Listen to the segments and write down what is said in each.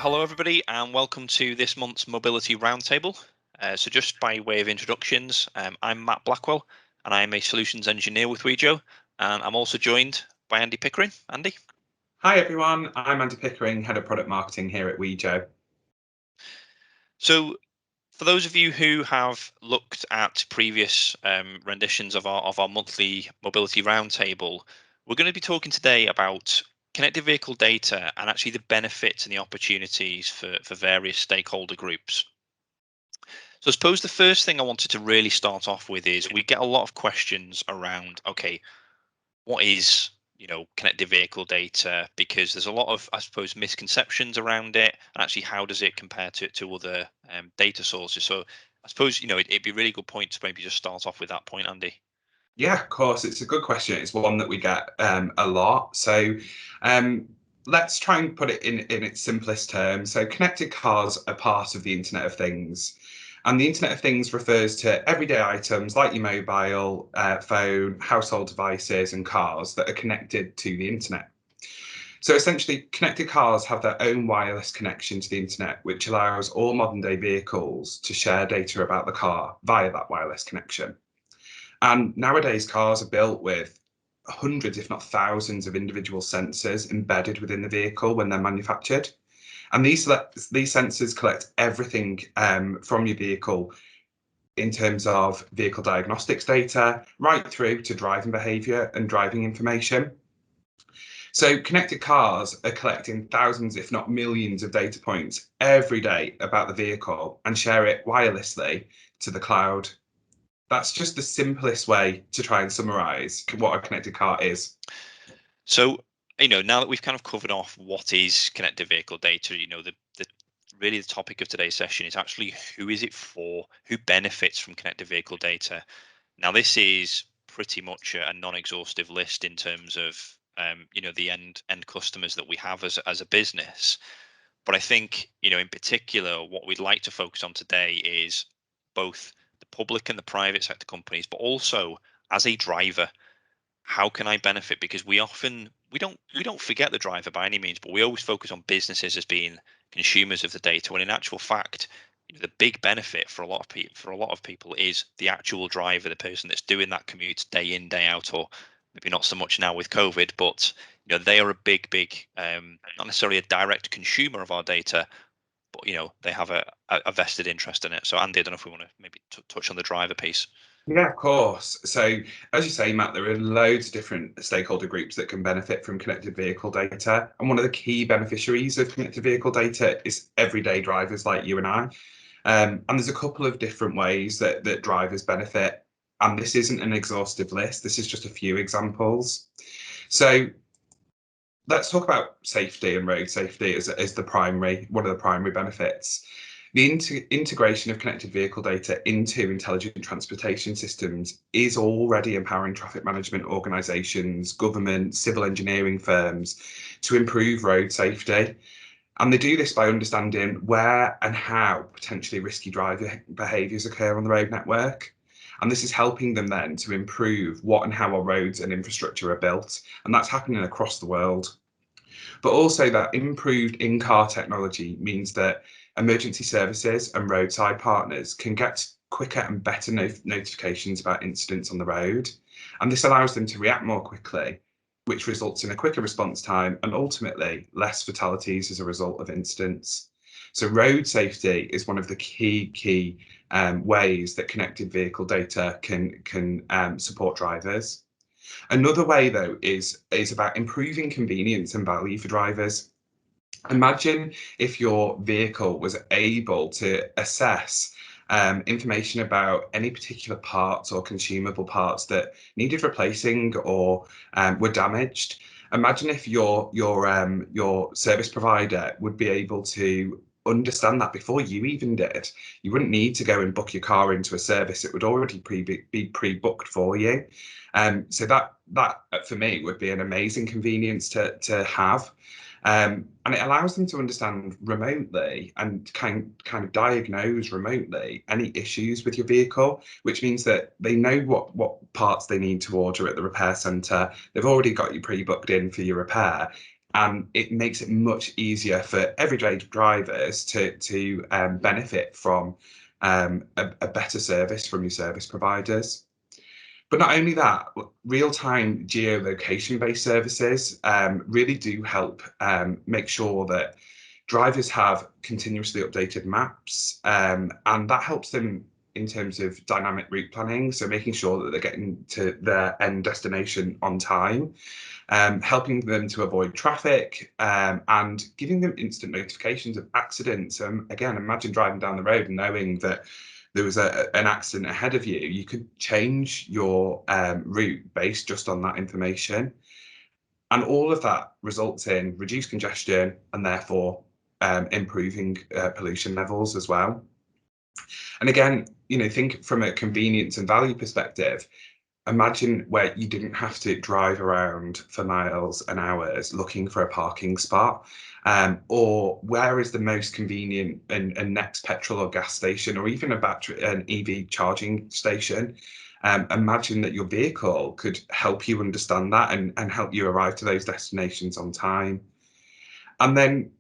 Hello everybody and welcome to this month's Mobility Roundtable. So just by way of introductions, I'm Matt Blackwell and I'm a solutions engineer with Wejo, and I'm also joined by Andy Pickering. Andy. Hi everyone, I'm Andy Pickering, Head of Product Marketing here at Wejo. So for those of you who have looked at previous renditions of our monthly Mobility Roundtable, we're going to be talking today about connected vehicle data and actually the benefits and the opportunities for various stakeholder groups. So I suppose the first thing I wanted to really start off with is we get a lot of questions around, okay, what is, connected vehicle data? Because there's a lot of, I suppose, misconceptions around it, and actually how does it compare to other data sources? So I suppose, it'd be a really good point to maybe just start off with that point, Andy. Yeah, of course, it's a good question. It's one that we get a lot. So let's try and put it in its simplest terms. So connected cars are part of the Internet of Things. And the Internet of Things refers to everyday items like your mobile phone, household devices, and cars that are connected to the Internet. So essentially, connected cars have their own wireless connection to the Internet, which allows all modern day vehicles to share data about the car via that wireless connection. And nowadays, cars are built with hundreds, if not thousands, of individual sensors embedded within the vehicle when they're manufactured. And these sensors collect everything from your vehicle in terms of vehicle diagnostics data, right through to driving behavior and driving information. So connected cars are collecting thousands, if not millions, of data points every day about the vehicle and share it wirelessly to the cloud. That's just the simplest way to try and summarize what a connected car is. So, now that we've kind of covered off what is connected vehicle data, the really the topic of today's session is actually who is it for, who benefits from connected vehicle data. Now, this is pretty much a non-exhaustive list in terms of the end customers that we have as a business. But I think in particular, what we'd like to focus on today is both the public and the private sector companies, but also as a driver, how can I benefit? Because we don't forget the driver by any means, but we always focus on businesses as being consumers of the data. When in actual fact, the big benefit for a lot of people is the actual driver, the person that's doing that commute day in, day out, or maybe not so much now with COVID, but they are a big, not necessarily a direct consumer of our data, but they have a vested interest in it. So Andy, I don't know if we want to maybe touch on the driver piece. Yeah, of course. So, as you say, Matt, there are loads of different stakeholder groups that can benefit from connected vehicle data. And one of the key beneficiaries of connected vehicle data is everyday drivers like you and I. And there's a couple of different ways that drivers benefit. And this isn't an exhaustive list, this is just a few examples. So, let's talk about safety and road safety as one of the primary benefits. The integration of connected vehicle data into intelligent transportation systems is already empowering traffic management organisations, government, civil engineering firms to improve road safety. And they do this by understanding where and how potentially risky driver behaviours occur on the road network. And this is helping them then to improve what and how our roads and infrastructure are built. And that's happening across the world. But also that improved in-car technology means that emergency services and roadside partners can get quicker and better notifications about incidents on the road. And this allows them to react more quickly, which results in a quicker response time and ultimately less fatalities as a result of incidents. So road safety is one of the key ways that connected vehicle data can support drivers. Another way, though, is about improving convenience and value for drivers. Imagine if your vehicle was able to assess information about any particular parts or consumable parts that needed replacing or were damaged. Imagine if your service provider would be able to understand that before you even did. You wouldn't need to go and book your car into a service; it would already be pre-booked for you. So that for me would be an amazing convenience to have. And it allows them to understand remotely and kind of diagnose remotely any issues with your vehicle, which means that they know what parts they need to order at the repair centre. They've already got you pre-booked in for your repair. and it makes it much easier for everyday drivers to benefit from a better service from your service providers. But not only that, real-time geolocation-based services really do help make sure that drivers have continuously updated maps, and that helps them in terms of dynamic route planning, so making sure that they're getting to their end destination on time, helping them to avoid traffic, and giving them instant notifications of accidents. Again, imagine driving down the road and knowing that there was an accident ahead of you. You could change your route based just on that information. And all of that results in reduced congestion and therefore improving pollution levels as well. And again, think from a convenience and value perspective. Imagine where you didn't have to drive around for miles and hours looking for a parking spot, or where is the most convenient and next petrol or gas station, or even an EV charging station. Imagine that your vehicle could help you understand that and help you arrive to those destinations on time. And then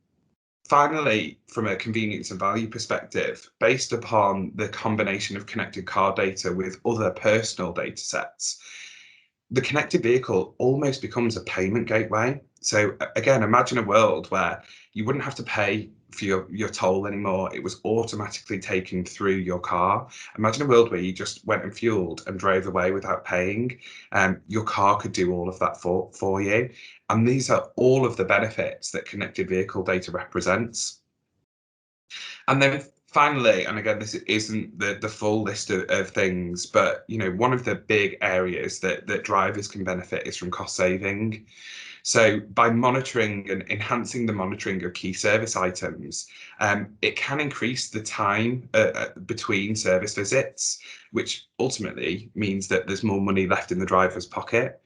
finally, from a convenience and value perspective, based upon the combination of connected car data with other personal data sets, the connected vehicle almost becomes a payment gateway. So again, imagine a world where you wouldn't have to pay for your toll anymore. It was automatically taken through your car. Imagine a world where you just went and fueled and drove away without paying. Your car could do all of that for you. And these are all of the benefits that connected vehicle data represents. And then finally, and again, this isn't the full list of things, but one of the big areas that drivers can benefit is from cost saving. So by monitoring and enhancing the monitoring of key service items, it can increase the time between service visits, which ultimately means that there's more money left in the driver's pocket.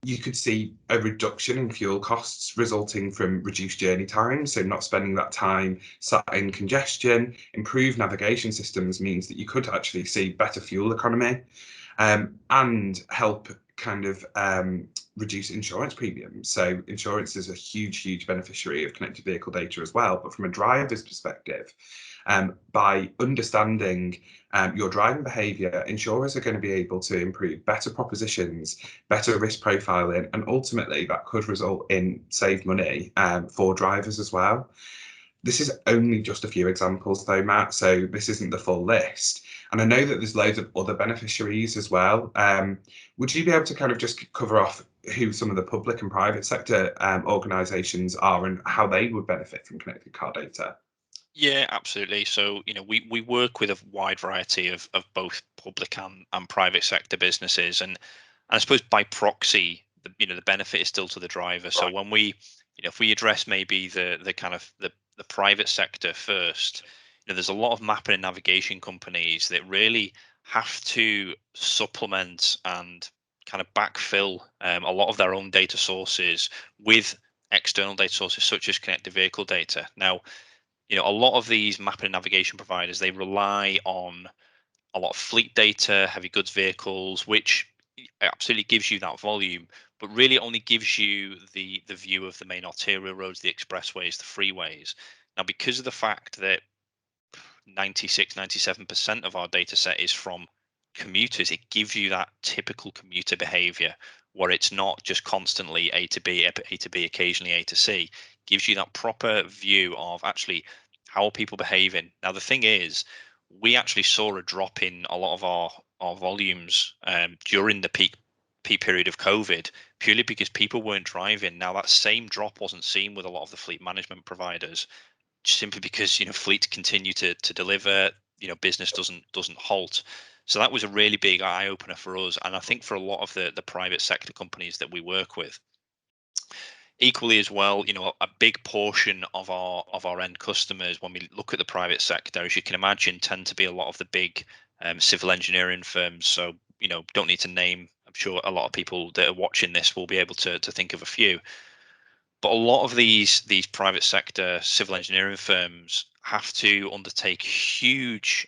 You could see a reduction in fuel costs resulting from reduced journey time, so not spending that time sat in congestion. Improved navigation systems means that you could actually see better fuel economy, and help kind of reduce insurance premiums. So insurance is a huge beneficiary of connected vehicle data as well. But from a driver's perspective, by understanding your driving behaviour, insurers are going to be able to improve better propositions, better risk profiling, and ultimately that could result in saved money for drivers as well. This is only just a few examples though, Matt, so this isn't the full list. And I know that there's loads of other beneficiaries as well. Would you be able to kind of just cover off who some of the public and private sector organisations are and how they would benefit from connected car data? Yeah, absolutely. So, we work with a wide variety of both public and private sector businesses. And I suppose by proxy, the benefit is still to the driver. So when if we address maybe the kind of the private sector first, there's a lot of mapping and navigation companies that really have to supplement and kind of backfill a lot of their own data sources with external data sources such as connected vehicle data. Now, a lot of these mapping and navigation providers, they rely on a lot of fleet data, heavy goods vehicles, which absolutely gives you that volume, but really only gives you the view of the main arterial roads, the expressways, the freeways. Now, because of the fact that 96, 97% of our data set is from commuters, it gives you that typical commuter behavior where it's not just constantly A to B, A to B, occasionally A to C. It gives you that proper view of actually how are people behaving. Now, the thing is, we actually saw a drop in a lot of our volumes during the peak period of COVID, purely because people weren't driving. Now, that same drop wasn't seen with a lot of the fleet management providers, simply because fleets continue to deliver. Business doesn't halt. So that was a really big eye opener for us, and I think for a lot of the private sector companies that we work with. Equally as well, a big portion of our end customers, when we look at the private sector, as you can imagine, tend to be a lot of the big civil engineering firms. So don't need to name. I'm sure a lot of people that are watching this will be able to think of a few. But a lot of these private sector civil engineering firms have to undertake huge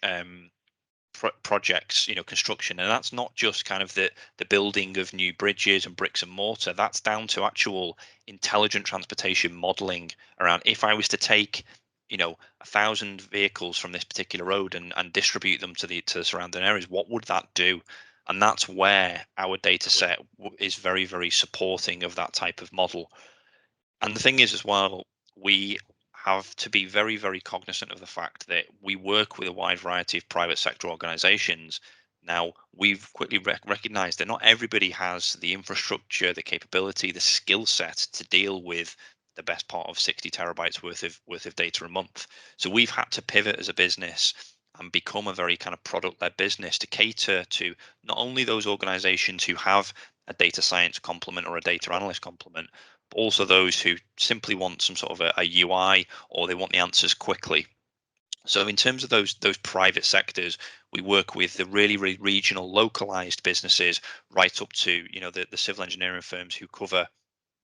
projects, construction, and that's not just kind of the building of new bridges and bricks and mortar. That's down to actual intelligent transportation modeling around, if I was to take 1,000 vehicles from this particular road and distribute them to the surrounding areas, what would that do? And that's where our data set is very, very supporting of that type of model. And the thing is, as well, we have to be very, very cognizant of the fact that we work with a wide variety of private sector organizations. Now, we've quickly recognized that not everybody has the infrastructure, the capability, the skill set to deal with the best part of 60 terabytes worth of data a month. So we've had to pivot as a business and become a very kind of product-led business to cater to not only those organizations who have a data science complement or a data analyst complement, but also those who simply want some sort of a UI, or they want the answers quickly. So in terms of those private sectors, we work with the really, really regional, localized businesses, right up to the civil engineering firms who cover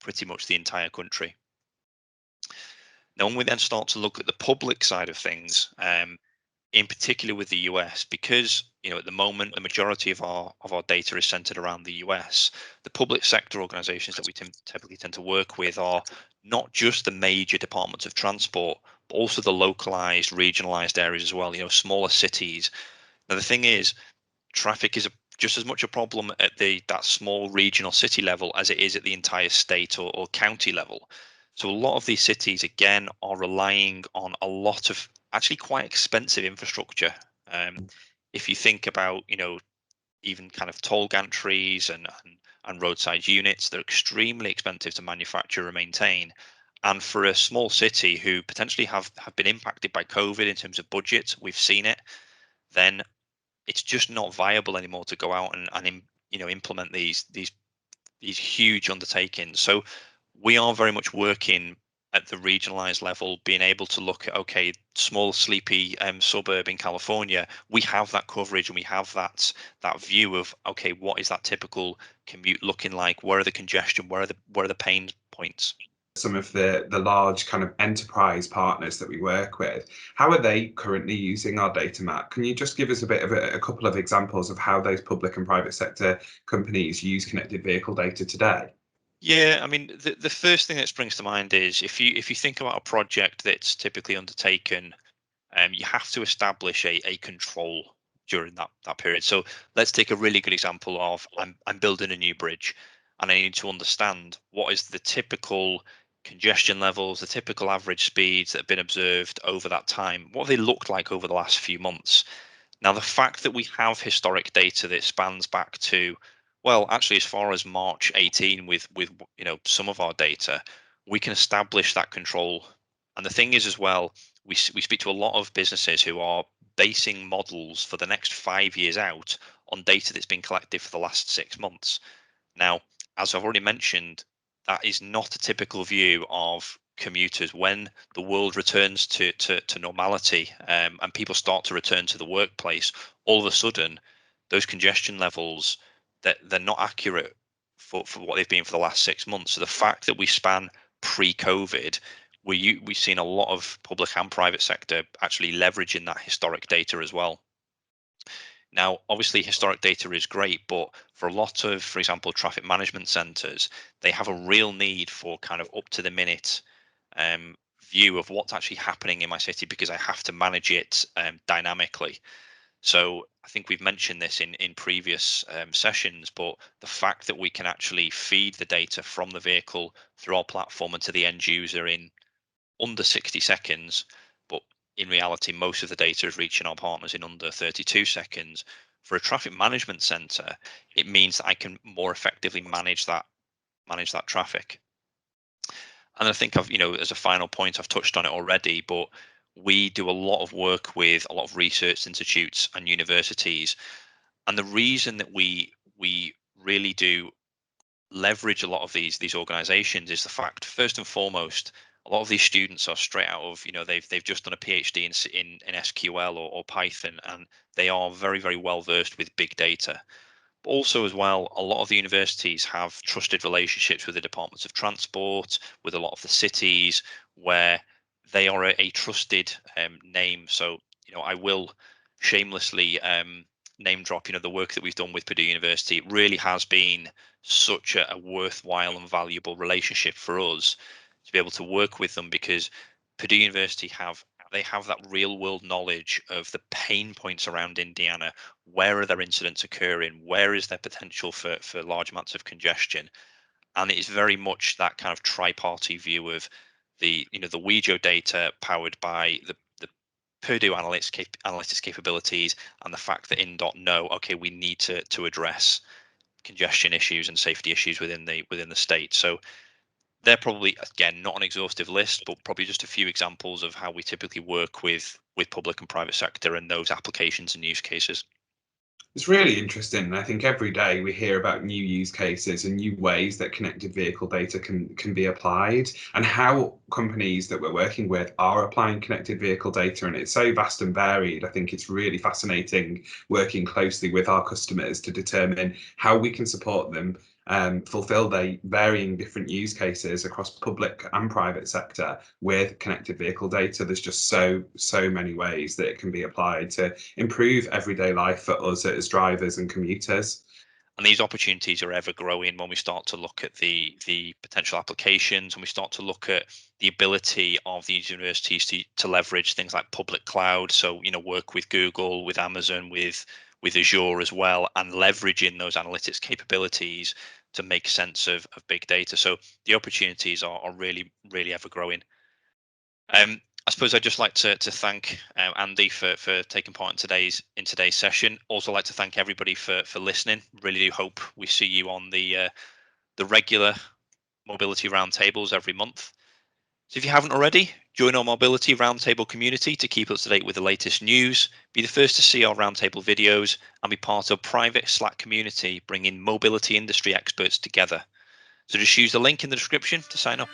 pretty much the entire country. Now, when we then start to look at the public side of things, in particular with the US, because at the moment the majority of our data is centered around the US. The public sector organizations that we typically tend to work with are not just the major departments of transport, but also the localized, regionalized areas as well. Smaller cities. Now the thing is, traffic is just as much a problem at that small regional city level as it is at the entire state or county level. So a lot of these cities again are relying on a lot of actually quite expensive infrastructure. If you think about even kind of toll gantries and roadside units, they're extremely expensive to manufacture and maintain. And for a small city who potentially have been impacted by COVID in terms of budget, we've seen it, then it's just not viable anymore to go out and implement these huge undertakings. So we are very much working at the regionalized level, being able to look at, okay, small sleepy suburb in California, we have that coverage and we have that view of, okay, what is that typical commute looking like? Where are the congestion? Where are the pain points? Some of the large kind of enterprise partners that we work with, how are they currently using our data map? Can you just give us a bit of a couple of examples of how those public and private sector companies use connected vehicle data today? Yeah, I mean, the first thing that springs to mind is if you think about a project that's typically undertaken, you have to establish a control during that period. So let's take a really good example of I'm building a new bridge, and I need to understand what is the typical congestion levels, the typical average speeds that have been observed over that time. What have they looked like over the last few months? Now, the fact that we have historic data that spans back to, well, actually as far as March 18 with some of our data, we can establish that control. And the thing is as well, we speak to a lot of businesses who are basing models for the next 5 years out on data that's been collected for the last 6 months. Now, as I've already mentioned, that is not a typical view of commuters when the world returns to normality, and people start to return to the workplace. All of a sudden, those congestion levels, that they're not accurate for what they've been for the last 6 months. So the fact that we span pre-COVID, we've seen a lot of public and private sector actually leveraging that historic data as well. Now, obviously, historic data is great, but for a lot of, for example, traffic management centers, they have a real need for kind of up to the minute view of what's actually happening in my city, because I have to manage it dynamically. So I think we've mentioned this in previous sessions, but the fact that we can actually feed the data from the vehicle through our platform and to the end user in under 60 seconds, but in reality, most of the data is reaching our partners in under 32 seconds. For a traffic management center, it means that I can more effectively manage that traffic. And I think as a final point, I've touched on it already, but we do a lot of work with a lot of research institutes and universities. And the reason that we really do leverage a lot of these organizations is the fact, first and foremost, a lot of these students are straight out of, they've just done a PhD in SQL or Python, and they are very, very well versed with big data. But also as well, a lot of the universities have trusted relationships with the departments of transport, with a lot of the cities, where they are a trusted name. So I will shamelessly name drop, the work that we've done with Purdue University. It really has been such a worthwhile and valuable relationship for us to be able to work with them, because Purdue University have that real world knowledge of the pain points around Indiana. Where are their incidents occurring? Where is there potential for large amounts of congestion? And it is very much that kind of triparty view of the Wejo data powered by the Purdue analytics capabilities, and the fact that INDOT know, okay, we need to address congestion issues and safety issues within the state. So they're probably, again, not an exhaustive list, but probably just a few examples of how we typically work with public and private sector and those applications and use cases. It's really interesting. And I think every day we hear about new use cases and new ways that connected vehicle data can be applied, and how companies that we're working with are applying connected vehicle data. And it's so vast and varied. I think it's really fascinating working closely with our customers to determine how we can support them fulfill their varying different use cases across public and private sector with connected vehicle data. There's just so many ways that it can be applied to improve everyday life for us as drivers and commuters. And these opportunities are ever growing when we start to look at the potential applications, and we start to look at the ability of these universities to leverage things like public cloud. So, work with Google, with Amazon, with Azure as well, and leveraging those analytics capabilities to make sense of big data. So the opportunities are really, really ever growing. I suppose I'd just like to thank Andy for taking part in today's session. Also like to thank everybody for listening. Really do hope we see you on the regular mobility roundtables every month. So if you haven't already, join our mobility roundtable community to keep up to date with the latest news, be the first to see our roundtable videos, and be part of a private Slack community bringing mobility industry experts together. So just use the link in the description to sign up.